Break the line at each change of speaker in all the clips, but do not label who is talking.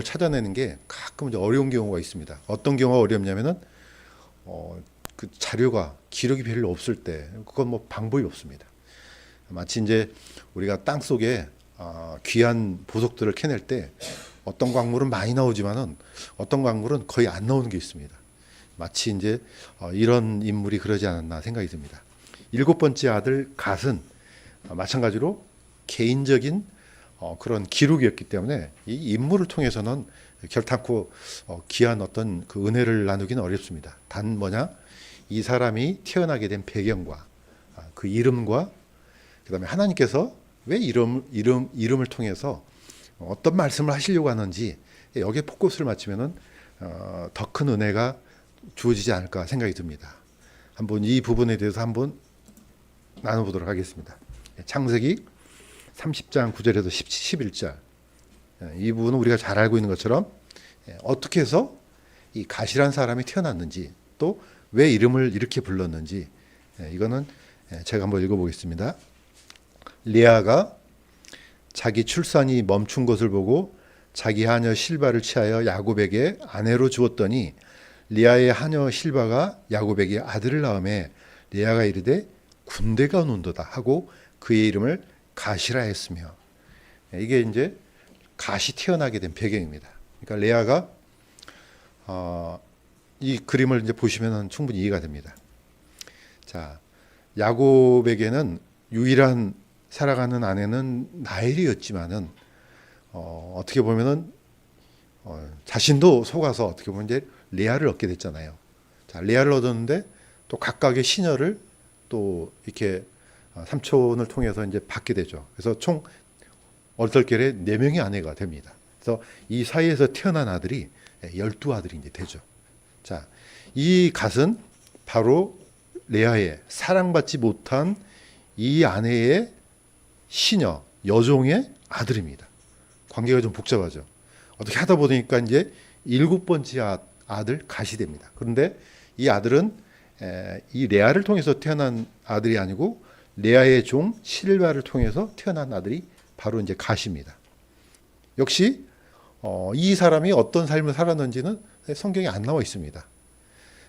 인물을 찾아내는 게 가끔 이제 어려운 경우가 있습니다. 어떤 경우가 어렵냐면은 그 자료가 기록이 별로 없을 때 그건 뭐 방법이 없습니다. 마치 이제 우리가 땅 속에 귀한 보석들을 캐낼 때 어떤 광물은 많이 나오지만은 어떤 광물은 거의 안 나오는 게 있습니다. 마치 이제 이런 인물이 그러지 않았나 생각이 듭니다. 일곱 번째 아들 갓은 마찬가지로 개인적인 그런 기록이었기 때문에 이 인물을 통해서는 결탄코 귀한 어떤 그 은혜를 나누기는 어렵습니다. 단 뭐냐? 이 사람이 태어나게 된 배경과 그 이름과 그다음에 하나님께서 왜 이름을 통해서 어떤 말씀을 하시려고 하는지 여기에 포커스를 맞추면은 더 큰 은혜가 주어지지 않을까 생각이 듭니다. 한번 이 부분에 대해서 한번 나눠보도록 하겠습니다. 창세기 30장 9절에서 11절 이 부분은 우리가 잘 알고 있는 것처럼 어떻게 해서 이 갓이란 사람이 태어났는지 또 왜 이름을 이렇게 불렀는지 이거는 제가 한번 읽어보겠습니다. 레아가 자기 출산이 멈춘 것을 보고 자기 하녀 실바를 취하여 야곱에게 아내로 주었더니 레아의 하녀 실바가 야곱에게 아들을 낳음에 레아가 이르되 군대가 오는도다 하고 그의 이름을 갓이라 했으며 이게 이제 갓이 태어나게 된 배경입니다. 그러니까 레아가 이 그림을 이제 보시면 충분히 이해가 됩니다. 자, 야곱에게는 유일한 살아가는 아내는 라헬이었지만은 어떻게 보면은 자신도 속아서 어떻게 보면 이제 레아를 얻게 됐잖아요. 자, 레아를 얻었는데 또 각각의 시녀를 또 이렇게 삼촌을 통해서 이제 받게 되죠. 그래서 총 얼떨결에 4명의 아내가 됩니다. 그래서 이 사이에서 태어난 아들이 12아들이 이제 되죠. 자, 이 갓은 바로 레아의 사랑받지 못한 이 아내의 시녀, 여종의 아들입니다. 관계가 좀 복잡하죠. 어떻게 하다 보니까 이제 7번째 아들 갓이 됩니다. 그런데 이 아들은 이 레아를 통해서 태어난 아들이 아니고 레아의 종 실바를 통해서 태어난 아들이 바로 이제 갓입니다. 역시 이 사람이 어떤 삶을 살았는지는 성경에 안 나와 있습니다.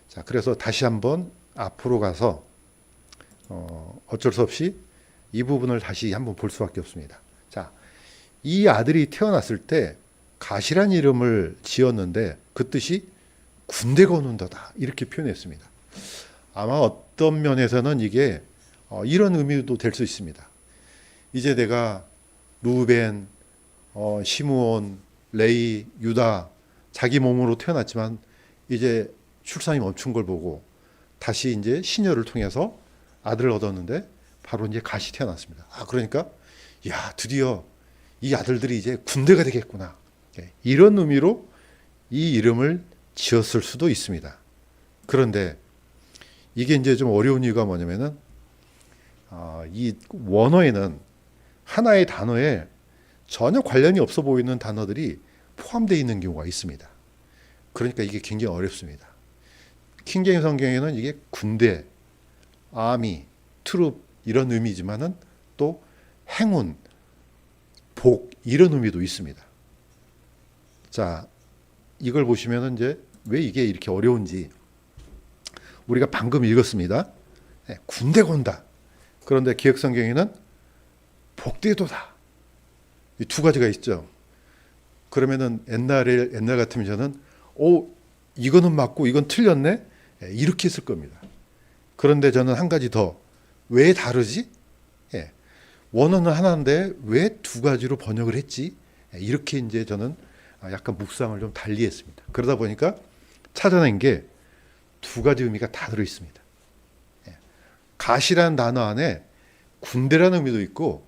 자, 그래서 다시 한번 앞으로 가서 어쩔 수 없이 이 부분을 다시 한번 볼 수밖에 없습니다. 자, 이 아들이 태어났을 때 갓이란 이름을 지었는데 그 뜻이 군대가 오는도다 이렇게 표현했습니다. 아마 어떤 면에서는 이게 이런 의미도 될 수 있습니다. 이제 내가 루벤, 시므온, 레위, 유다 자기 몸으로 태어났지만 이제 출산이 멈춘 걸 보고 다시 이제 시녀를 통해서 아들을 얻었는데 바로 이제 갓이 태어났습니다. 그러니까 야, 드디어 이 아들들이 이제 군대가 되겠구나. 이런 의미로 이 이름을 지었을 수도 있습니다. 그런데 이게 이제 좀 어려운 이유가 뭐냐면은 이 원어에는 하나의 단어에 전혀 관련이 없어 보이는 단어들이 포함되어 있는 경우가 있습니다. 그러니까 이게 굉장히 어렵습니다. 킹제임 성경에는 이게 군대, 아미, 트룹 이런 의미지만은 또 행운, 복 이런 의미도 있습니다. 자, 이걸 보시면은 이제 왜 이게 이렇게 어려운지 우리가 방금 읽었습니다. 군대가 온다. 그런데 기억 성경에는 복되도다. 이 두 가지가 있죠. 그러면은 옛날 같으면 저는 이거는 맞고 이건 틀렸네 이렇게 했을 겁니다. 그런데 저는 한 가지 더 왜 다르지? 원어는 하나인데 왜 두 가지로 번역을 했지? 이렇게 이제 저는 약간 묵상을 좀 달리했습니다. 그러다 보니까 찾아낸 게 두 가지 의미가 다 들어 있습니다. 갓이라는 단어 안에 군대라는 의미도 있고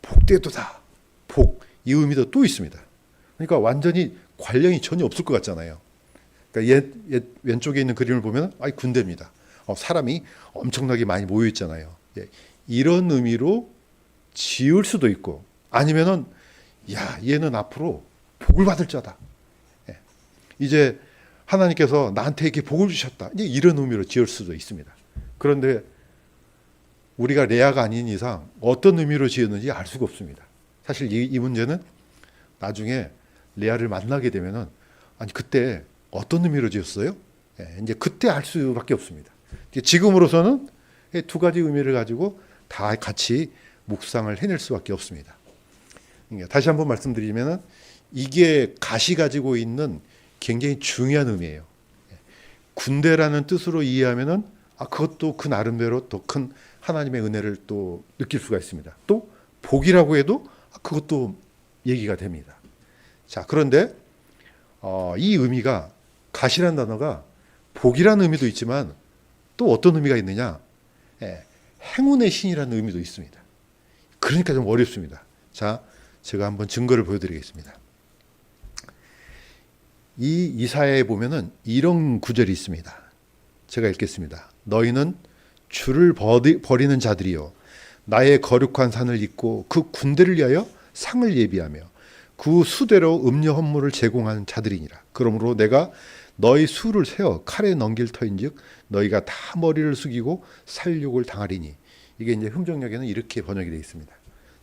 복되도다. 복 이 의미도 또 있습니다. 그러니까 완전히 관련이 전혀 없을 것 같잖아요. 그러니까 왼쪽에 있는 그림을 보면 군대입니다. 사람이 엄청나게 많이 모여 있잖아요. 이런 의미로 지을 수도 있고 아니면은 야, 얘는 앞으로 복을 받을 자다. 이제 하나님께서 나한테 이렇게 복을 주셨다. 이런 의미로 지을 수도 있습니다. 그런데 우리가 레아가 아닌 이상 어떤 의미로 지었는지 알 수가 없습니다. 사실 이 문제는 나중에 레아를 만나게 되면은 아니 그때 어떤 의미로 지었어요? 이제 그때 알 수밖에 없습니다. 지금으로서는 두 가지 의미를 가지고 다 같이 묵상을 해낼 수밖에 없습니다. 다시 한번 말씀드리면은 이게 가시 가지고 있는 굉장히 중요한 의미예요. 군대라는 뜻으로 이해하면은 그것도 그 나름대로 더 큰 하나님의 은혜를 또 느낄 수가 있습니다. 또 복이라고 해도 그것도 얘기가 됩니다. 자, 그런데 이 의미가 가시라는 단어가 복이라는 의미도 있지만 또 어떤 의미가 있느냐? 행운의 신이라는 의미도 있습니다. 그러니까 좀 어렵습니다. 자, 제가 한번 증거를 보여드리겠습니다. 이 이사야에 보면은 이런 구절이 있습니다. 제가 읽겠습니다. 너희는 주를 버리는 자들이요 나의 거룩한 산을 잇고 그 군대를 위하여 상을 예비하며 그 수대로 음료 헌물을 제공하는 자들이니라. 그러므로 내가 너희 수를 세어 칼에 넘길 터인즉 너희가 다 머리를 숙이고 살육을 당하리니. 이게 이제 흠정역에는 이렇게 번역이 되어 있습니다.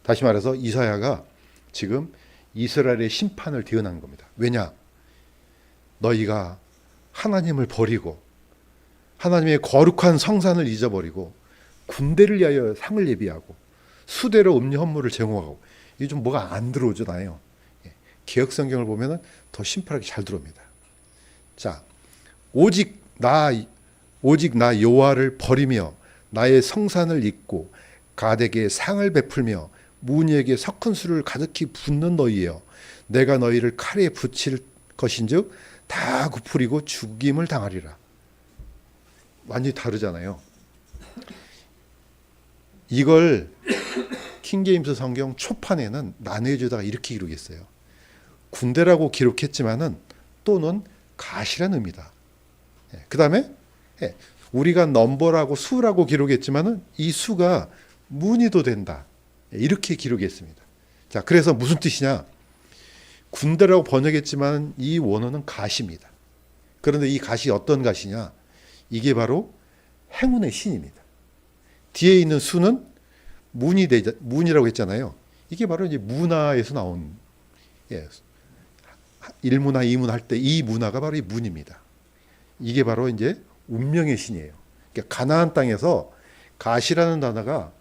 다시 말해서 이사야가 지금 이스라엘의 심판을 대언한 겁니다. 왜냐? 너희가 하나님을 버리고 하나님의 거룩한 성산을 잊어버리고 군대를 위하여 상을 예비하고 수대로 음료 헌물을 제공하고. 이게 좀 뭐가 안 들어오잖아요. 개역 성경을 보면은 더 심플하게 잘 들어옵니다. 자, 오직 나 여호와를 버리며 나의 성산을 잊고 가덱에 상을 베풀며 무니에게 섞은 술을 가득히 붓는 너희여 내가 너희를 칼에 붙일 것인즉 다 굽으리고 죽임을 당하리라. 완전히 다르잖아요. 이걸 킹제임스 성경 초판에는 나누어주다가 이렇게 기록했어요. 군대라고 기록했지만은 또는 가시라는 의미다. 그 다음에 우리가 넘버라고 수라고 기록했지만은 이 수가 문의도 된다. 이렇게 기록했습니다. 자, 그래서 무슨 뜻이냐? 군대라고 번역했지만 이 원어는 가시입니다. 그런데 이 가시 어떤 가시냐? 이게 바로 행운의 신입니다. 뒤에 있는 수는 문이라고 했잖아요. 이게 바로 이제 문화에서 나온, 1문화, 2문화 할 때 이 문화가 바로 이 문입니다. 이게 바로 이제 운명의 신이에요. 그러니까 가나안 땅에서 가시라는 단어가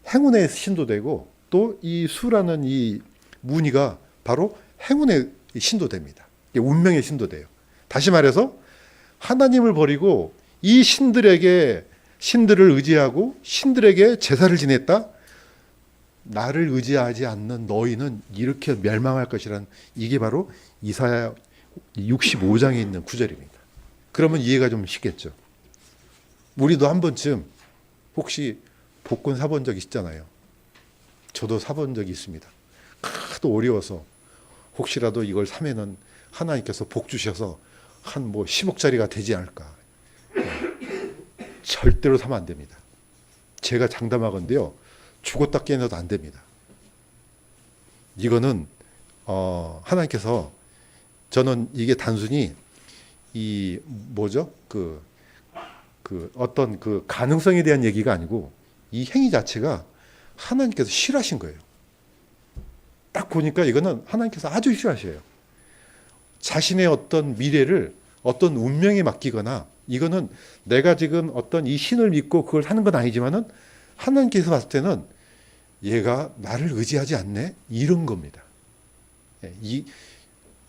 행운의 신도 되고 또 이 수라는 이 무늬가 바로 행운의 신도 됩니다. 운명의 신도 돼요. 다시 말해서 하나님을 버리고 이 신들을 의지하고 신들에게 제사를 지냈다. 나를 의지하지 않는 너희는 이렇게 멸망할 것이란, 이게 바로 이사야 65장에 있는 구절입니다. 그러면 이해가 좀 쉽겠죠. 우리도 한 번쯤 혹시 복권 사본 적 있잖아요. 저도 사본 적이 있습니다. 하도 어려워서 혹시라도 이걸 사면은 하나님께서 복 주셔서 한 뭐 10억짜리가 되지 않을까. 절대로 사면 안 됩니다. 제가 장담하건대요. 죽었다 깨어나도 안 됩니다. 이거는 하나님께서, 저는 이게 단순히 이 뭐죠? 그 어떤 그 가능성에 대한 얘기가 아니고 이 행위 자체가 하나님께서 싫어하신 거예요. 딱 보니까 이거는 하나님께서 아주 싫어하셔요. 자신의 어떤 미래를 어떤 운명에 맡기거나, 이거는 내가 지금 어떤 이 신을 믿고 그걸 하는 건 아니지만은 하나님께서 봤을 때는 얘가 나를 의지하지 않네? 이런 겁니다. 이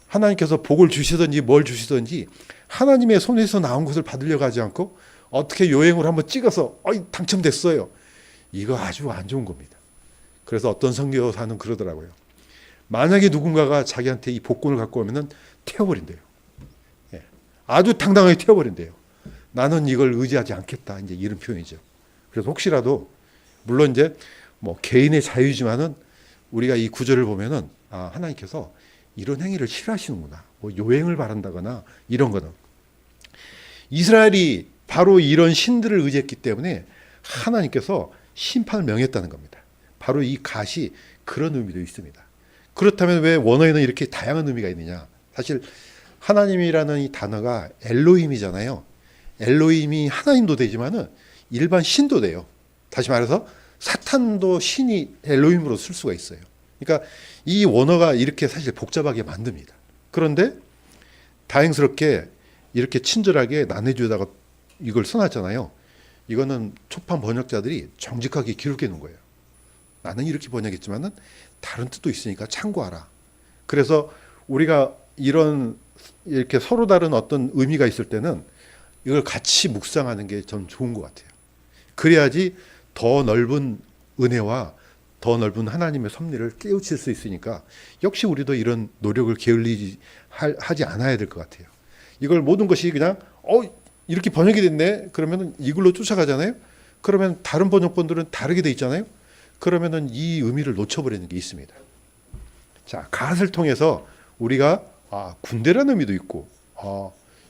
하나님께서 복을 주시든지 뭘 주시든지 하나님의 손에서 나온 것을 받으려고 하지 않고 어떻게 요행을 한번 찍어서 당첨됐어요. 이거 아주 안 좋은 겁니다. 그래서 어떤 선교사는 그러더라고요. 만약에 누군가가 자기한테 이 복권을 갖고 오면은 태워버린대요. 아주 당당하게 태워버린대요. 나는 이걸 의지하지 않겠다. 이제 이런 표현이죠. 그래서 혹시라도, 물론 이제 뭐 개인의 자유지만은 우리가 이 구절을 보면은 하나님께서 이런 행위를 싫어하시는구나. 뭐 요행을 바란다거나 이런 거는. 이스라엘이 바로 이런 신들을 의지했기 때문에 하나님께서 심판을 명했다는 겁니다. 바로 이 갓이 그런 의미도 있습니다. 그렇다면 왜 원어에는 이렇게 다양한 의미가 있느냐? 사실 하나님이라는 이 단어가 엘로힘이잖아요. 엘로힘이 하나님도 되지만은 일반 신도 돼요. 다시 말해서 사탄도 신이 엘로힘으로 쓸 수가 있어요. 그러니까 이 원어가 이렇게 사실 복잡하게 만듭니다. 그런데 다행스럽게 이렇게 친절하게 나눠주다가 이걸 써놨잖아요. 이거는 초판 번역자들이 정직하게 기록해 놓은 거예요. 나는 이렇게 번역했지만은 다른 뜻도 있으니까 참고하라. 그래서 우리가 이렇게 서로 다른 어떤 의미가 있을 때는 이걸 같이 묵상하는 게 전 좋은 것 같아요. 그래야지 더 넓은 은혜와 더 넓은 하나님의 섭리를 깨우칠 수 있으니까 역시 우리도 이런 노력을 하지 않아야 될 것 같아요. 이걸 모든 것이 그냥 이렇게 번역이 됐네. 그러면 이걸로 쫓아가잖아요. 그러면 다른 번역본들은 다르게 돼 있잖아요. 그러면은 이 의미를 놓쳐버리는 게 있습니다. 자, 갓을 통해서 우리가 군대라는 의미도 있고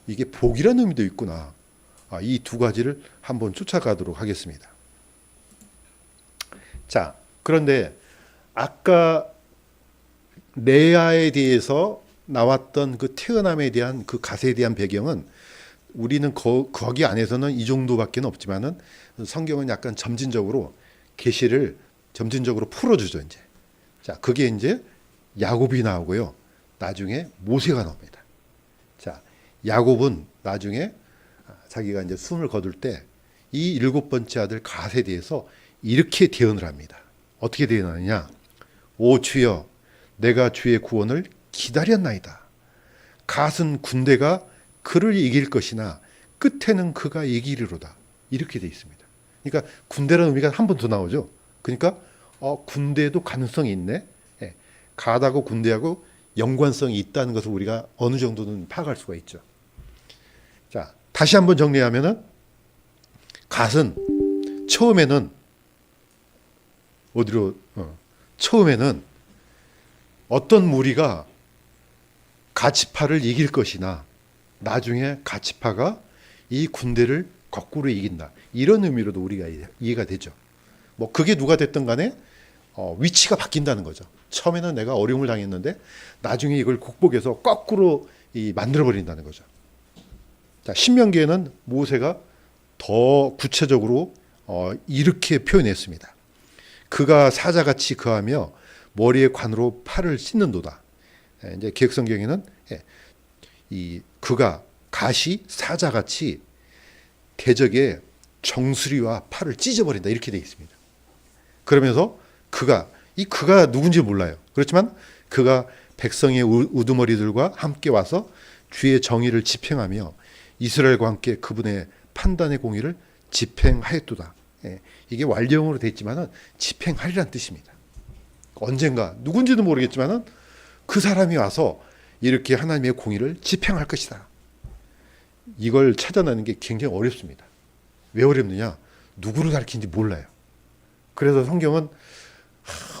이게 복이라는 의미도 있구나. 이 두 가지를 한번 쫓아가도록 하겠습니다. 자, 그런데 아까 레아에 대해서 나왔던 그 태어남에 대한 그 갓에 대한 배경은 우리는 거기 안에서는 이 정도밖에 없지만은 성경은 약간 점진적으로 계시를 점진적으로 풀어주죠. 이제 자, 그게 이제 야곱이 나오고요. 나중에 모세가 나옵니다. 자, 야곱은 나중에 자기가 이제 숨을 거둘 때 이 7번째 아들 갓에 대해서 이렇게 대언을 합니다. 어떻게 대언하느냐? 오 주여, 내가 주의 구원을 기다렸나이다. 갓은 군대가 그를 이길 것이나 끝에는 그가 이기리로다. 이렇게 돼 있습니다. 그러니까 군대라는 의미가 한 번 더 나오죠. 그러니까 군대도 가능성이 있네. 예, 갓하고 군대하고 연관성이 있다는 것을 우리가 어느 정도는 파악할 수가 있죠. 자, 다시 한번 정리하면은 갓은 처음에는 처음에는 어떤 무리가 가치파를 이길 것이나 나중에 가치파가 이 군대를 거꾸로 이긴다. 이런 의미로도 우리가 이해가 되죠. 뭐 그게 누가 됐든 간에 위치가 바뀐다는 거죠. 처음에는 내가 어려움을 당했는데 나중에 이걸 극복해서 거꾸로 만들어 버린다는 거죠. 자, 신명기에는 모세가 더 구체적으로 이렇게 표현했습니다. 그가 사자같이 거하며 머리에 관으로 팔을 씻는도다. 이제 개혁성경에는 그가 갓이 사자같이 대적의 정수리와 팔을 찢어버린다 이렇게 되어 있습니다. 그러면서 그가 누군지 몰라요. 그렇지만 그가 백성의 우두머리들과 함께 와서 주의 정의를 집행하며 이스라엘과 함께 그분의 판단의 공의를 집행하였도다. 이게 완료형으로 되어 있지만은 집행하리란 뜻입니다. 언젠가 누군지도 모르겠지만은 그 사람이 와서 이렇게 하나님의 공의를 집행할 것이다. 이걸 찾아내는 게 굉장히 어렵습니다. 왜 어렵느냐? 누구를 가리키는지 몰라요. 그래서 성경은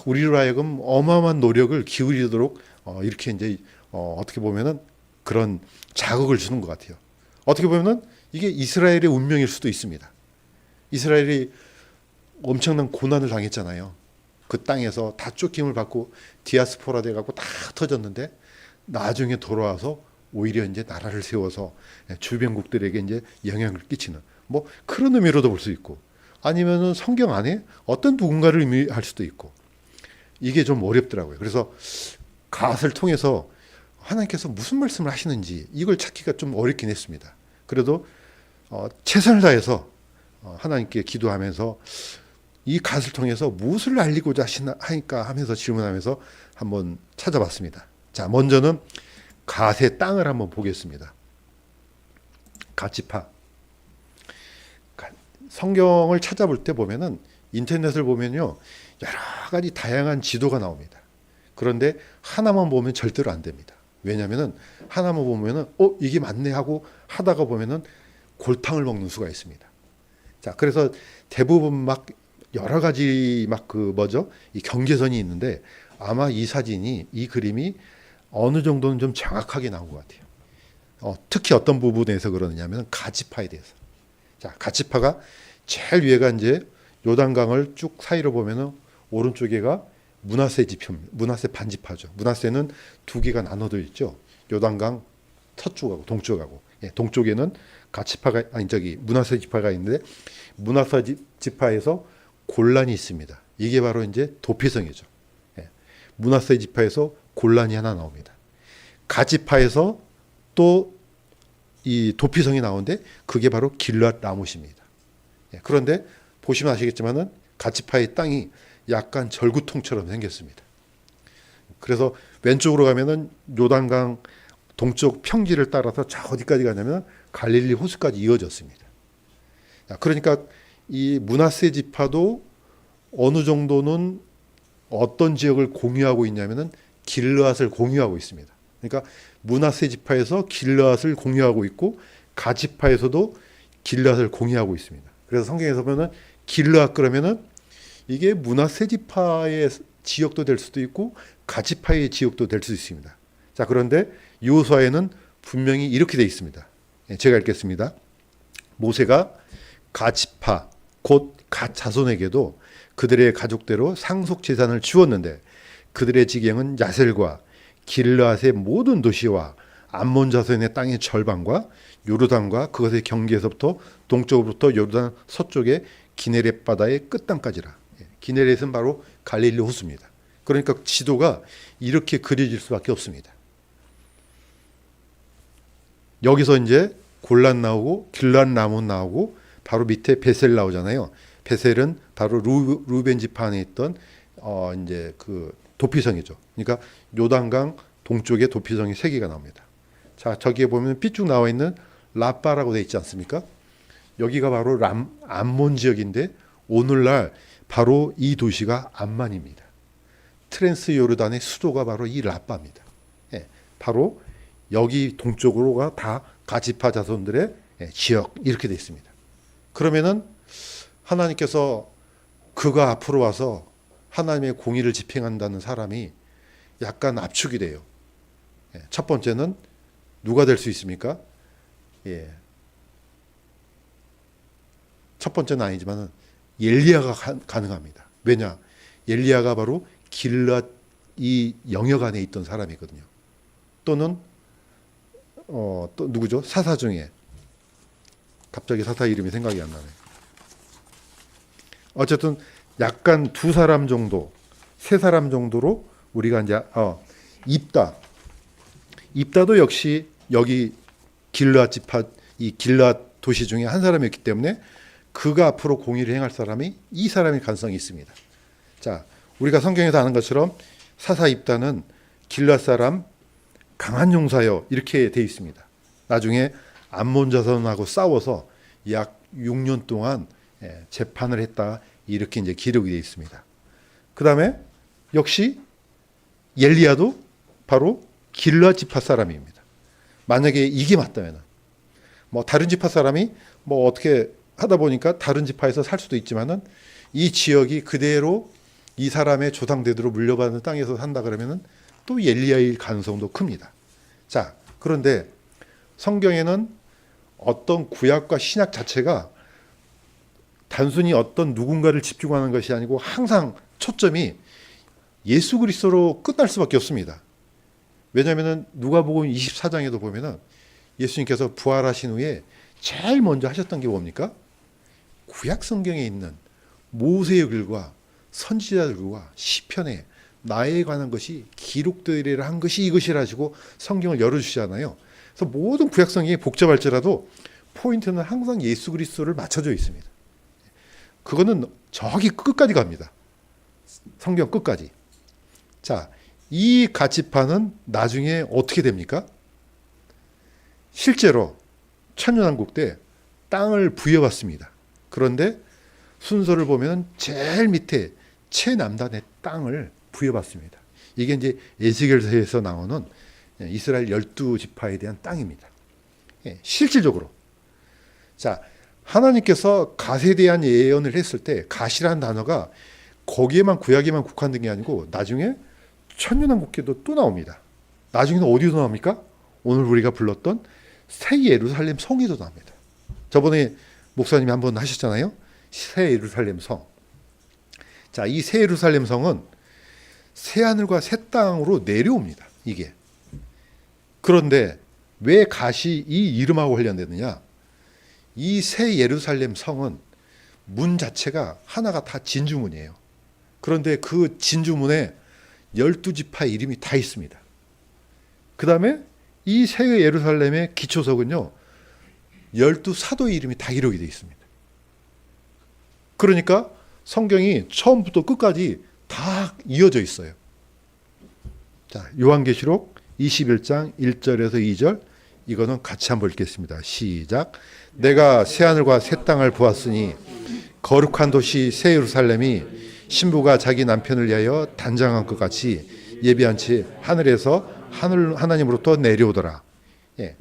우리로 하여금 어마어마한 노력을 기울이도록 이렇게 이제 어떻게 보면은 그런 자극을 주는 것 같아요. 어떻게 보면은 이게 이스라엘의 운명일 수도 있습니다. 이스라엘이 엄청난 고난을 당했잖아요. 그 땅에서 다 쫓김을 받고 디아스포라 돼갖고 다 터졌는데 나중에 돌아와서 오히려 이제 나라를 세워서 주변국들에게 이제 영향을 끼치는 뭐 그런 의미로도 볼 수 있고 아니면은 성경 안에 어떤 누군가를 의미할 수도 있고 이게 좀 어렵더라고요. 그래서 갓을 통해서 하나님께서 무슨 말씀을 하시는지 이걸 찾기가 좀 어렵긴 했습니다. 그래도 최선을 다해서 하나님께 기도하면서 이 갓을 통해서 무엇을 알리고자 하니까 하면서 질문하면서 한번 찾아봤습니다. 자, 먼저는 갓의 땅을 한번 보겠습니다. 갓지파. 성경을 찾아볼 때 보면은 인터넷을 보면요 여러 가지 다양한 지도가 나옵니다. 그런데 하나만 보면 절대로 안 됩니다. 왜냐하면은 하나만 보면은 이게 맞네 하고 하다가 보면은 골탕을 먹는 수가 있습니다. 자, 그래서 대부분 막 여러 가지 이 경계선이 있는데 아마 이 그림이 어느 정도는 좀 정확하게 나온 것 같아요. 특히 어떤 부분에서 그러느냐면 갓지파에 대해서. 자, 갓지파가 제일 위에가 이제 요단강을 쭉 사이로 보면은 오른쪽에가 므낫세 반지파죠. 므낫세는 두 개가 나눠져 있죠. 요단강 서쪽하고 동쪽하고. 동쪽에는 므낫세 지파가 있는데 므낫세 지파에서 골란이 있습니다. 이게 바로 이제 도피성이죠. 므낫세 지파에서 골란이 하나 나옵니다. 갓 지파에서 또 이 도피성이 나오는데 그게 바로 길르앗 라못입니다. 그런데 보시면 아시겠지만은 갓 지파의 땅이 약간 절구통처럼 생겼습니다. 그래서 왼쪽으로 가면은 요단강 동쪽 평지를 따라서 저 어디까지 가냐면 갈릴리 호수까지 이어졌습니다. 그러니까 이 므낫세 지파도 어느 정도는 어떤 지역을 공유하고 있냐면은 길르앗을 공유하고 있습니다. 그러니까 므낫세 지파에서 길르앗을 공유하고 있고 갓 지파에서도 길르앗을 공유하고 있습니다. 그래서 성경에서 보면은 길르앗 그러면은 이게 므낫세 지파의 지역도 될 수도 있고 갓 지파의 지역도 될 수 있습니다. 자, 그런데 여호수아에는 분명히 이렇게 돼 있습니다. 제가 읽겠습니다. 모세가 갓 지파 곧 갓 자손에게도 그들의 가족대로 상속 재산을 주었는데 그들의 지경은 야셀과 길르앗의 모든 도시와 암몬 자손의 땅의 절반과 요르단과 그것의 경계에서부터 동쪽으로부터 요르단 서쪽의 기네렛 바다의 끝단까지라. 기네렛은 바로 갈릴리 호수입니다. 그러니까 지도가 이렇게 그려질 수밖에 없습니다. 여기서 이제 골란 나오고 길르앗 라몬 나오고 바로 밑에 베셀 나오잖아요. 베셀은 바로 루벤 지파 안에 있던 이제 그 도피성이죠. 그러니까 요단강 동쪽에 도피성이 세 개가 나옵니다. 자, 저기에 보면 삐쭉 나와 있는 라빠라고 돼 있지 않습니까? 여기가 바로 암몬 지역인데 오늘날 바로 이 도시가 암만입니다. 트랜스 요르단의 수도가 바로 이 라빠입니다. 예, 바로 여기 동쪽으로가 다 가지파 자손들의 지역 이렇게 돼 있습니다. 그러면은 하나님께서 그가 앞으로 와서 하나님의 공의를 집행한다는 사람이 약간 압축이 돼요. 첫 번째는 누가 될 수 있습니까? 첫 번째는 아니지만 엘리야가 가능합니다. 왜냐? 엘리야가 바로 길르앗 이 영역 안에 있던 사람이거든요. 또는 또 누구죠? 사사 중에 갑자기 사사 이름이 생각이 안 나네. 어쨌든 약간 두 사람 정도, 세 사람 정도로 우리가 이제 입다도 역시 여기 길르앗 지파 이 길르앗 도시 중에 한 사람이었기 때문에 그가 앞으로 공의를 행할 사람이 이 사람일 가능성이 있습니다. 자, 우리가 성경에서 아는 것처럼 사사 입다는 길르앗 사람 강한 용사여 이렇게 돼 있습니다. 나중에 암몬 자손하고 싸워서 약 6년 동안 재판을 했다 이렇게 이제 기록이 되어 있습니다. 그 다음에 역시 엘리야도 바로 길르앗 지파 사람입니다. 만약에 이게 맞다면 뭐 다른 지파 사람이 뭐 어떻게 하다 보니까 다른 지파에서 살 수도 있지만은 이 지역이 그대로 이 사람의 조상대대로 물려받은 땅에서 산다 그러면은 또 엘리야일 가능성도 큽니다. 자, 그런데 성경에는 어떤 구약과 신약 자체가 단순히 어떤 누군가를 집중하는 것이 아니고 항상 초점이 예수 그리스도로 끝날 수밖에 없습니다. 왜냐하면 누가복음 24장에도 보면은 예수님께서 부활하신 후에 제일 먼저 하셨던 게 뭡니까? 구약 성경에 있는 모세의 글과 선지자들 글과 시편에 나에 관한 것이 기록되리라 한 것이 이것이라 하시고 성경을 열어주시잖아요. 그래서 모든 구약 성경이 복잡할지라도 포인트는 항상 예수 그리스도를 맞춰져 있습니다. 그거는 저기 끝까지 갑니다. 성경 끝까지. 자, 이 가치파는 나중에 어떻게 됩니까? 실제로 천년왕국 때 땅을 부여받습니다. 그런데 순서를 보면 제일 밑에 최남단의 땅을 부여받습니다. 이게 이제 에스겔서에서 나오는 이스라엘 12지파에 대한 땅입니다. 실질적으로. 자, 하나님께서 갓에 대한 예언을 했을 때 갓이라는 단어가 거기에만 구약에만 국한된 게 아니고 나중에 천년왕국기도 또 나옵니다. 나중에는 어디서 나옵니까? 오늘 우리가 불렀던 새 예루살렘 성에도 나옵니다. 저번에 목사님이 한번 하셨잖아요. 새 예루살렘 성. 자, 이 새 예루살렘 성은 새 하늘과 새 땅으로 내려옵니다. 이게. 그런데 왜 갓이 이 이름하고 관련되느냐? 이 새 예루살렘 성은 문 자체가 하나가 다 진주문이에요. 그런데 그 진주문에 12지파의 이름이 다 있습니다. 그 다음에 이 새 예루살렘의 기초석은요, 12사도의 이름이 다 기록이 되어 있습니다. 그러니까 성경이 처음부터 끝까지 다 이어져 있어요. 자, 요한계시록 21장 1절에서 2절, 이거는 같이 한번 읽겠습니다. 시작. 내가 새하늘과 새 땅을 보았으니 거룩한 도시 새 예루살렘이 신부가 자기 남편을 위하여 단장한 것 같이 예비한 채 하늘에서 하나님으로부터 내려오더라. 예.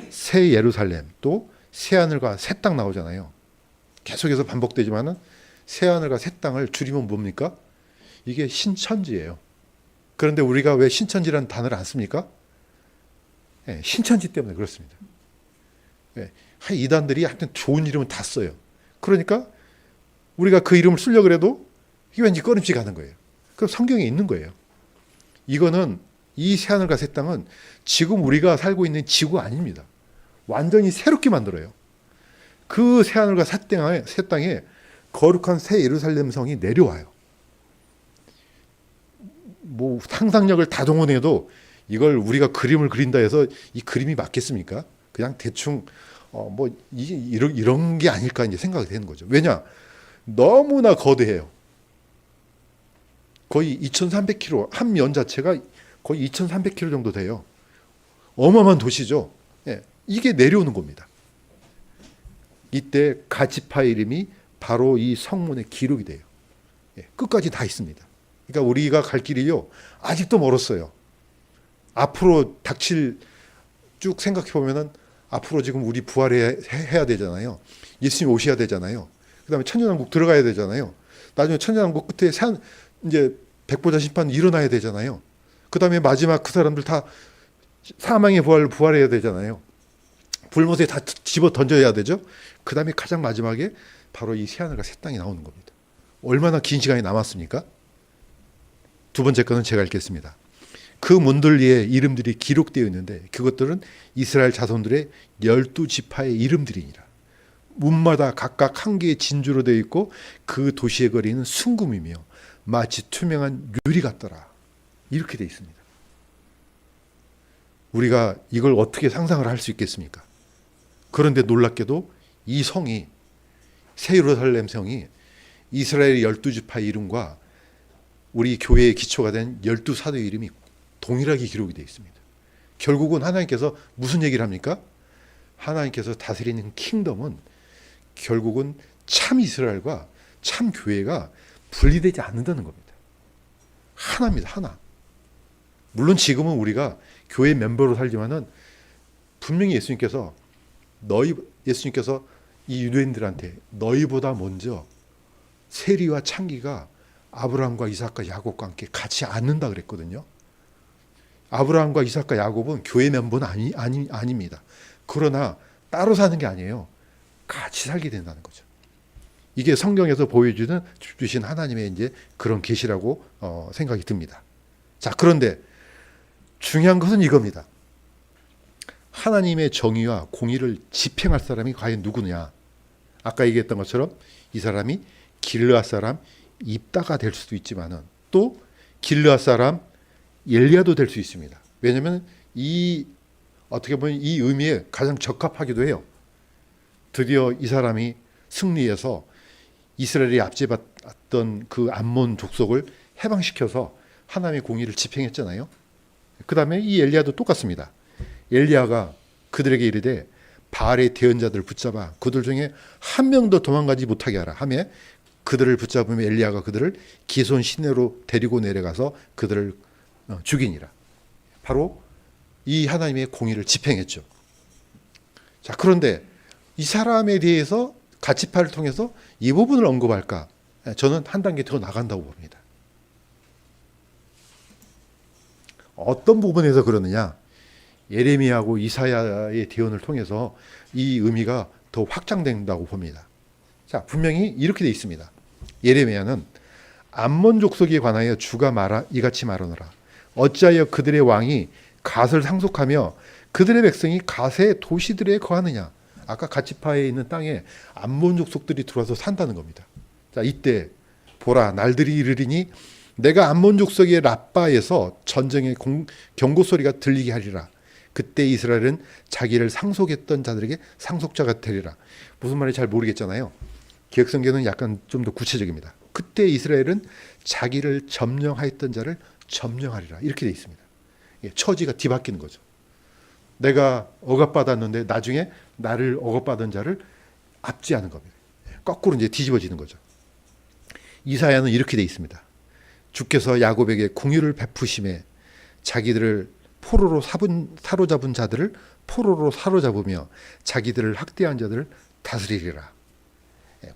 새 예루살렘, 또 새하늘과 새 땅 나오잖아요. 계속해서 반복되지만은 새하늘과 새 땅을 줄이면 뭡니까? 이게 신천지예요. 그런데 우리가 왜 신천지라는 단어를 안 씁니까? 예, 신천지 때문에 그렇습니다. 예, 이단들이 하여튼 좋은 이름은 다 써요. 그러니까 우리가 그 이름을 쓰려고 그래도 이게 왠지 꺼림칙 하는 거예요. 그럼 성경에 있는 거예요. 이거는 이 새하늘과 새 땅은 지금 우리가 살고 있는 지구 아닙니다. 완전히 새롭게 만들어요. 그 새하늘과 새 땅에 거룩한 새 예루살렘 성이 내려와요. 뭐 상상력을 다 동원해도 이걸 우리가 그림을 그린다 해서 이 그림이 맞겠습니까? 그냥 대충 이런 게 아닐까 이제 생각이 되는 거죠. 왜냐? 너무나 거대해요. 거의 2,300km, 한 면 자체가 거의 2,300km 정도 돼요. 어마어마한 도시죠. 예, 이게 내려오는 겁니다. 이때 가지파의 이름이 바로 이 성문에 기록이 돼요. 예, 끝까지 다 있습니다. 그러니까 우리가 갈 길이요, 아직도 멀었어요. 앞으로 닥칠, 쭉 생각해 보면은 앞으로 지금 우리 부활해야 되잖아요. 예수님 오셔야 되잖아요. 그 다음에 천년왕국 들어가야 되잖아요. 나중에 천년왕국 끝에 이제 백보자 심판 일어나야 되잖아요. 그 다음에 마지막 그 사람들 다 사망의 부활해야 되잖아요. 불못에 다 집어 던져야 되죠. 그 다음에 가장 마지막에 바로 이 새하늘과 새 땅이 나오는 겁니다. 얼마나 긴 시간이 남았습니까? 두 번째 거는 제가 읽겠습니다. 그 문들 위에 이름들이 기록되어 있는데 그것들은 이스라엘 자손들의 12지파의 이름들이니라. 문마다 각각 한 개의 진주로 되어 있고 그 도시의 거리는 순금이며 마치 투명한 유리 같더라. 이렇게 되어 있습니다. 우리가 이걸 어떻게 상상을 할 수 있겠습니까? 그런데 놀랍게도 이 성이, 새 예루살렘 성이 이스라엘의 12지파의 이름과 우리 교회의 기초가 된 12사도의 이름이 동일하게 기록이 되어 있습니다. 결국은 하나님께서 무슨 얘기를 합니까? 하나님께서 다스리는 킹덤은 결국은 참 이스라엘과 참 교회가 분리되지 않는다는 겁니다. 하나입니다. 하나. 물론 지금은 우리가 교회 멤버로 살지만은 분명히 예수님께서 이 유대인들한테 너희보다 먼저 세리와 창기가 아브라함과 이삭과 야곱과 함께 같이 앉는다 그랬거든요. 아브라함과 이삭과 야곱은 교회 멤버는 아닙니다. 그러나 따로 사는 게 아니에요. 같이 살게 된다는 거죠. 이게 성경에서 보여주신 하나님의 이제 그런 계시라고 생각이 듭니다. 자, 그런데 중요한 것은 이겁니다. 하나님의 정의와 공의를 집행할 사람이 과연 누구냐? 아까 얘기했던 것처럼 이 사람이 길르앗 사람 입다가 될 수도 있지만은 또 길르앗 사람 엘리야도 될 수 있습니다. 왜냐하면 어떻게 보면 이 의미에 가장 적합하기도 해요. 드디어 이 사람이 승리해서 이스라엘이 압제받던 그 암몬 족속을 해방시켜서 하나님의 공의를 집행했잖아요. 그 다음에 이 엘리야도 똑같습니다. 엘리야가 그들에게 이르되 바알의 대언자들을 붙잡아 그들 중에 한 명도 도망가지 못하게 하라 하며 그들을 붙잡으며 엘리야가 그들을 기손 시내로 데리고 내려가서 그들을 죽이니라. 바로 이 하나님의 공의를 집행했죠. 자, 그런데 이 사람에 대해서 가치파를 통해서 이 부분을 언급할까? 저는 한 단계 더 나간다고 봅니다. 어떤 부분에서 그러느냐? 예레미야하고 이사야의 대언을 통해서 이 의미가 더 확장된다고 봅니다. 자, 분명히 이렇게 되어 있습니다. 예레미야는 암몬 족속에 관하여 주가 이같이 말하노라. 어찌하여 그들의 왕이 갓을 상속하며 그들의 백성이 갓의 도시들에 거하느냐. 아까 가치파에 있는 땅에 암몬 족속들이 들어와서 산다는 겁니다. 자, 이때 보라 날들이 이르리니 내가 암몬 족속의 라빠에서 전쟁의 경고 소리가 들리게 하리라. 그때 이스라엘은 자기를 상속했던 자들에게 상속자가 되리라. 무슨 말인지 잘 모르겠잖아요. 기획성경은 약간 좀 더 구체적입니다. 그때 이스라엘은 자기를 점령하였던 자를 점령하리라. 이렇게 돼 있습니다. 처지가 뒤바뀌는 거죠. 내가 억압받았는데 나중에 나를 억압받은 자를 압제하는 겁니다. 거꾸로 이제 뒤집어지는 거죠. 이사야는 이렇게 돼 있습니다. 주께서 야곱에게 공유를 베푸심에 자기들을 포로로 사로잡은 자들을 포로로 사로잡으며 자기들을 학대한 자들을 다스리리라.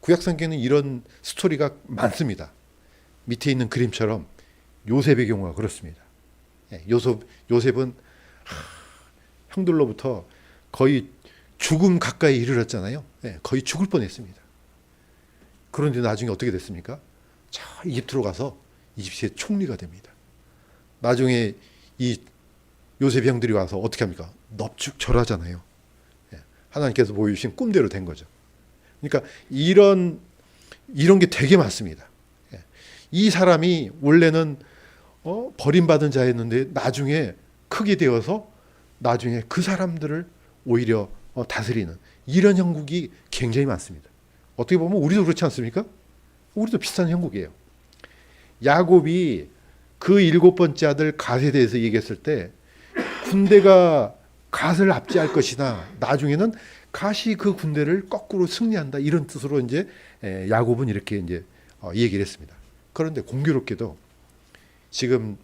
구약성경에는 이런 스토리가 많습니다. 밑에 있는 그림처럼 요셉의 경우가 그렇습니다. 요셉은 형들로부터 거의 죽음 가까이 이르렀잖아요. 거의 죽을 뻔했습니다. 그런데 나중에 어떻게 됐습니까? 자, 이집트로 가서 이집트의 총리가 됩니다. 나중에 이 요셉 형들이 와서 어떻게 합니까? 넙죽절하잖아요. 하나님께서 보여주신 꿈대로 된 거죠. 그러니까 이런 게 되게 많습니다. 이 사람이 원래는 버림받은 자였는데 나중에 크게 되어서 나중에 그 사람들을 오히려 다스리는 이런 형국이 굉장히 많습니다. 어떻게 보면 우리도 그렇지 않습니까? 우리도 비슷한 형국이에요. 야곱이 그 7번째 아들 갓에 대해서 얘기했을 때 군대가 갓을 압제할 것이나 나중에는 갓이 그 군대를 거꾸로 승리한다 이런 뜻으로 이제 야곱은 이렇게 이제 얘기를 했습니다. 그런데 공교롭게도 지금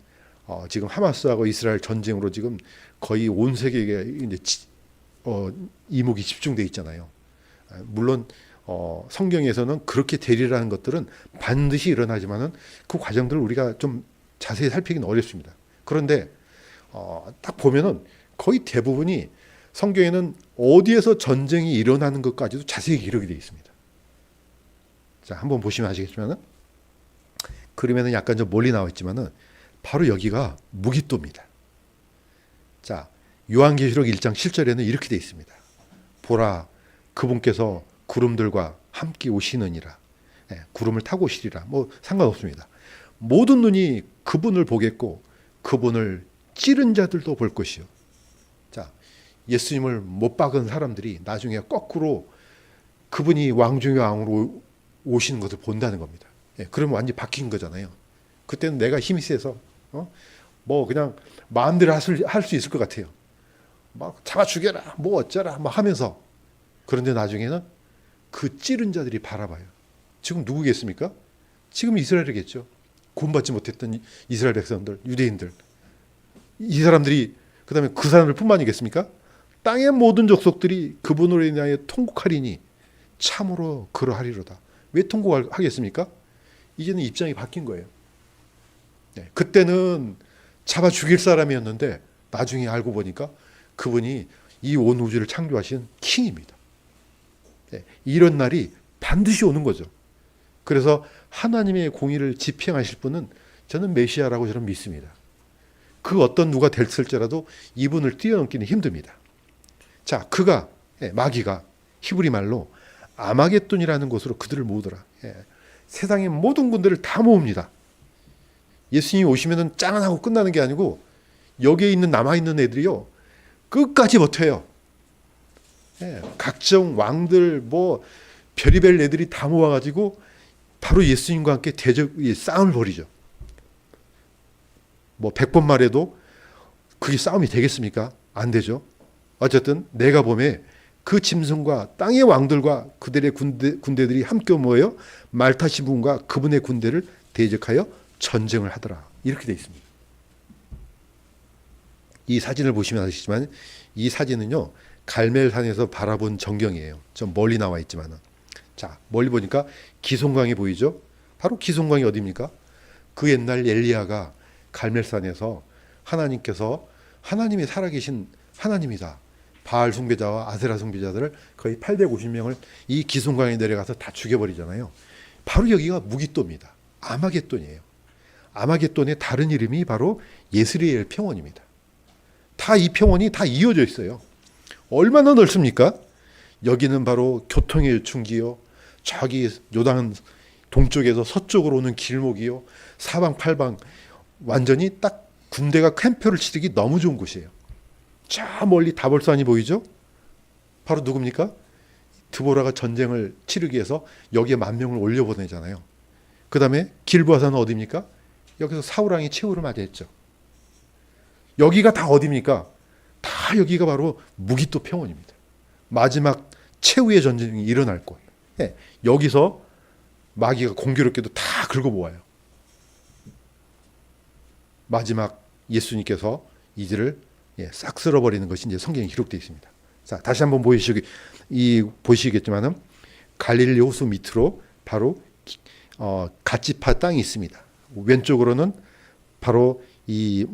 하마스하고 이스라엘 전쟁으로 지금 거의 온 세계에 이제 이목이 집중돼 있잖아요. 물론 성경에서는 그렇게 되리라는 것들은 반드시 일어나지만은 그 과정들을 우리가 좀 자세히 살피기는 어렵습니다. 그런데 딱 보면은 거의 대부분이 성경에는 어디에서 전쟁이 일어나는 것까지도 자세히 기록이 되어 있습니다. 자, 한번 보시면 아시겠지만은 그림에는 약간 좀 멀리 나와 있지만은 바로 여기가 무깃도입니다. 자, 요한계시록 1장 7절에는 이렇게 되어 있습니다. 보라, 그분께서 구름들과 함께 오시느니라. 구름을 타고 오시리라. 뭐 상관없습니다. 모든 눈이 그분을 보겠고 그분을 찌른 자들도 볼 것이요. 자, 예수님을 못 박은 사람들이 나중에 거꾸로 그분이 왕 중의 왕으로 오시는 것을 본다는 겁니다. 그러면 완전히 바뀐 거잖아요. 그때는 내가 힘이 세서 뭐 그냥 마음대로 할 수 있을 것 같아요. 막 잡아 죽여라, 뭐 어쩌라, 막 하면서. 그런데 나중에는 그 찌른 자들이 바라봐요. 지금 누구겠습니까? 지금 이스라엘이겠죠. 구원받지 못했던 이스라엘 백성들, 유대인들. 이 사람들이 그다음에 그 사람들 뿐만이겠습니까? 땅의 모든 족속들이 그분으로 인하여 통곡하리니 참으로 그러하리로다. 왜 통곡하겠습니까? 이제는 입장이 바뀐 거예요. 그때는 잡아 죽일 사람이었는데 나중에 알고 보니까 그분이 이 온 우주를 창조하신 킹입니다. 이런 날이 반드시 오는 거죠. 그래서 하나님의 공의를 집행하실 분은 저는 메시아라고 저는 믿습니다. 그 어떤 누가 됐을지라도 이분을 뛰어넘기는 힘듭니다. 자, 마귀가 히브리 말로 아마겟돈이라는 곳으로 그들을 모으더라. 세상의 모든 군대를 다 모읍니다. 예수님이 오시면은 짠하고 끝나는 게 아니고 여기에 있는 남아있는 애들이요 끝까지 버텨요. 각종 왕들 뭐 별의별 애들이 다 모아가지고 바로 예수님과 함께 싸움을 벌이죠. 뭐 100번 말해도 그게 싸움이 되겠습니까? 안 되죠. 어쨌든 내가 보면 그 짐승과 땅의 왕들과 그들의 군대들이 함께 모여 말 타신 분과 그분의 군대를 대적하여 전쟁을 하더라. 이렇게 되어 있습니다. 이 사진을 보시면 아시겠지만 이 사진은요 갈멜산에서 바라본 전경이에요. 좀 멀리 나와 있지만은 자 멀리 보니까 기송강이 보이죠. 바로 기송강이 어디입니까? 그 옛날 엘리야가 갈멜산에서 하나님께서 하나님이 살아계신 하나님이다. 바알 숭배자와 아세라 숭배자들을 거의 850명을 이 기송강에 내려가서 다 죽여버리잖아요. 바로 여기가 무깃도입니다. 아마겟돈이에요. 아마겟돈의 다른 이름이 바로 예스리엘 평원입니다. 다 이 평원이 다 이어져 있어요. 얼마나 넓습니까? 여기는 바로 교통의 요충지요. 저기 요단 동쪽에서 서쪽으로 오는 길목이요. 사방팔방 완전히 딱 군대가 캠프를 치르기 너무 좋은 곳이에요. 저 멀리 다볼산이 보이죠? 바로 누굽니까? 드보라가 전쟁을 치르기 위해서 여기에 10,000명을 올려보내잖아요. 그 다음에 길보아산은 어디입니까? 여기서 사울왕이 최후를 맞이했죠. 여기가 다 어디입니까? 다 여기가 바로 무기토 평원입니다. 마지막 최후의 전쟁이 일어날 곳. 예, 여기서 마귀가 공교롭게도 다 긁어 모아요. 마지막 예수님께서 이들을 싹 쓸어버리는 것이 이제 성경에 기록되어 있습니다. 자, 다시 한번 보시겠지만은 갈릴리 호수 밑으로 바로 갓지파 땅이 있습니다. 왼쪽으로는 바로 이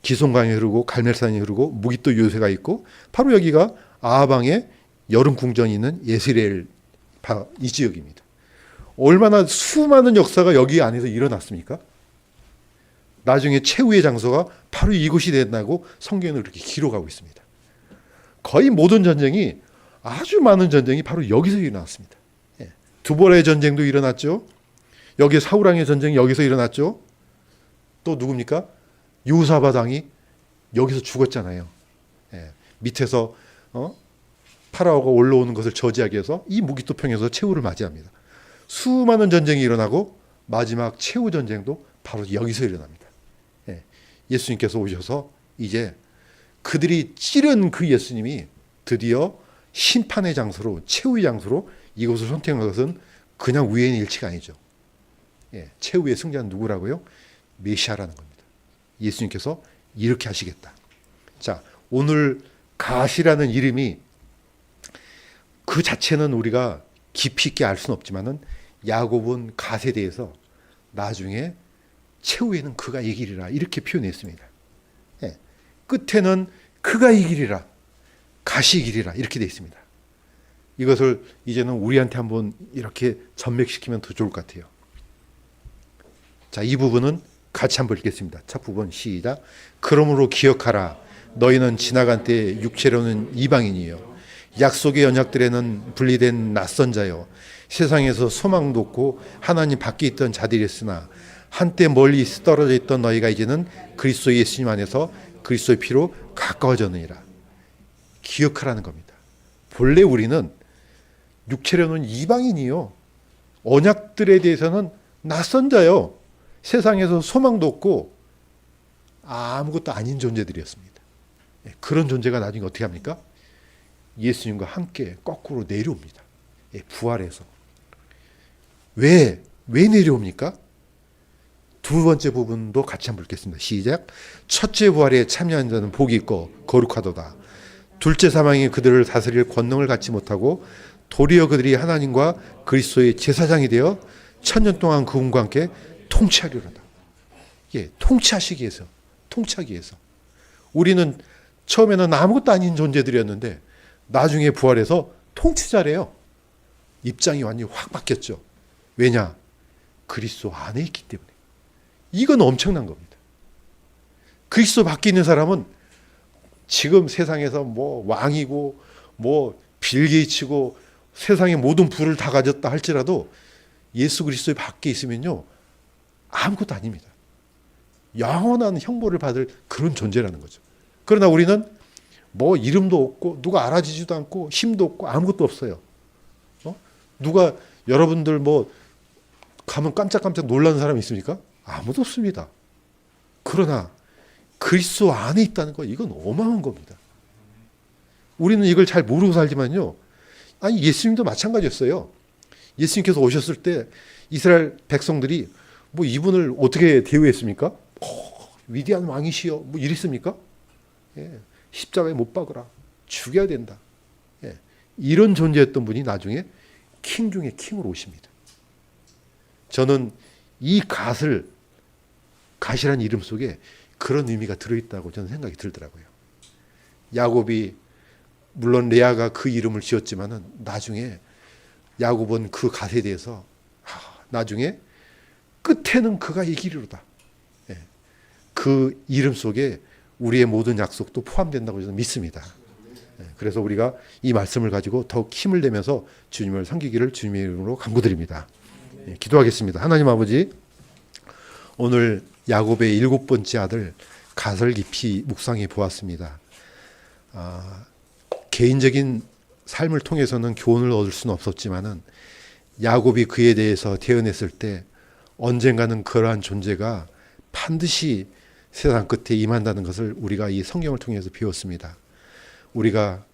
기송강이 흐르고 갈멜산이 흐르고 무기토 요새가 있고 바로 여기가 아하방의 여름 궁전이 있는 예스레엘 이 지역입니다. 얼마나 수많은 역사가 여기 안에서 일어났습니까? 나중에 최후의 장소가 바로 이곳이 된다고 성경은 그렇게 기록하고 있습니다. 거의 모든 전쟁이 아주 많은 전쟁이 바로 여기서 일어났습니다. 두보라의 전쟁도 일어났죠. 여기 사울왕의 전쟁이 여기서 일어났죠. 또 누굽니까? 요사밧 왕이 여기서 죽었잖아요. 밑에서 파라오가 올라오는 것을 저지하기 위해서 이 무기토평에서 최후를 맞이합니다. 수많은 전쟁이 일어나고 마지막 최후 전쟁도 바로 여기서 일어납니다. 예수님께서 오셔서 이제 그들이 찌른 그 예수님이 드디어 심판의 장소로 최후의 장소로 이곳을 선택한 것은 그냥 우연의 일치가 아니죠. 최후의 승자는 누구라고요? 메시아라는 겁니다. 예수님께서 이렇게 하시겠다. 자, 오늘 갓이라는 이름이 그 자체는 우리가 깊이 있게 알 수는 없지만은 야곱은 갓에 대해서 나중에 최후에는 그가 이기리라 이렇게 표현했습니다. 끝에는 그가 이기리라, 갓이 이기리라 이렇게 되어 있습니다. 이것을 이제는 우리한테 한번 이렇게 전맥시키면 더 좋을 것 같아요. 자, 이 부분은 같이 한번 읽겠습니다. 첫 부분 시작. 그러므로 기억하라. 너희는 지나간 때 육체로는 이방인이요 약속의 언약들에는 분리된 낯선 자요 세상에서 소망도 없고 하나님 밖에 있던 자들이었으나 한때 멀리 떨어져 있던 너희가 이제는 그리스도 예수님 안에서 그리스도의 피로 가까워졌느니라. 기억하라는 겁니다. 본래 우리는 육체로는 이방인이요 언약들에 대해서는 낯선 자요 세상에서 소망도 없고 아무것도 아닌 존재들이었습니다. 그런 존재가 나중에 어떻게 합니까? 예수님과 함께 거꾸로 내려옵니다. 부활해서. 왜 내려옵니까? 두 번째 부분도 같이 한번 읽겠습니다. 시작. 첫째 부활에 참여한 자는 복이 있고 거룩하도다. 둘째 사망이 그들을 다스릴 권능을 갖지 못하고 도리어 그들이 하나님과 그리스도의 제사장이 되어 천년 동안 그분과 함께 통치하리로다. 통치하기 위해서. 우리는 처음에는 아무것도 아닌 존재들이었는데 나중에 부활해서 통치자래요. 입장이 완전히 확 바뀌었죠. 왜냐? 그리스도 안에 있기 때문에. 이건 엄청난 겁니다. 그리스도 밖에 있는 사람은 지금 세상에서 뭐 왕이고 뭐 빌 게이츠고 세상의 모든 부를 다 가졌다 할지라도 예수 그리스도의 밖에 있으면요 아무것도 아닙니다. 영원한 형벌을 받을 그런 존재라는 거죠. 그러나 우리는 뭐 이름도 없고 누가 알아주지도 않고 힘도 없고 아무것도 없어요. 누가 여러분들 뭐 가면 깜짝깜짝 놀라는 사람이 있습니까? 아무도 없습니다. 그러나 그리스도 안에 있다는 거 이건 어마어마한 겁니다. 우리는 이걸 잘 모르고 살지만요. 아니 예수님도 마찬가지였어요. 예수님께서 오셨을 때 이스라엘 백성들이 뭐 이분을 어떻게 대우했습니까? 위대한 왕이시여 뭐 이랬습니까? 십자가에 못 박으라. 죽여야 된다. 이런 존재였던 분이 나중에 킹 중에 킹으로 오십니다. 저는 이 갓이라는 이름 속에 그런 의미가 들어있다고 저는 생각이 들더라고요. 야곱이 물론 레아가 그 이름을 지었지만은 나중에 야곱은 그 갓에 대해서 나중에 끝에는 그가 이기리로다. 그 이름 속에 우리의 모든 약속도 포함된다고 저는 믿습니다. 그래서 우리가 이 말씀을 가지고 더욱 힘을 내면서 주님을 섬기기를 주님의 이름으로 간구드립니다. 기도하겠습니다. 하나님 아버지, 오늘 야곱의 7번째 아들 갓을 깊이 묵상해 보았습니다. 개인적인 삶을 통해서는 교훈을 얻을 수는 없었지만은 야곱이 그에 대해서 대언했을 때 언젠가는 그러한 존재가 반드시 세상 끝에 임한다는 것을 우리가 이 성경을 통해서 배웠습니다. 우리가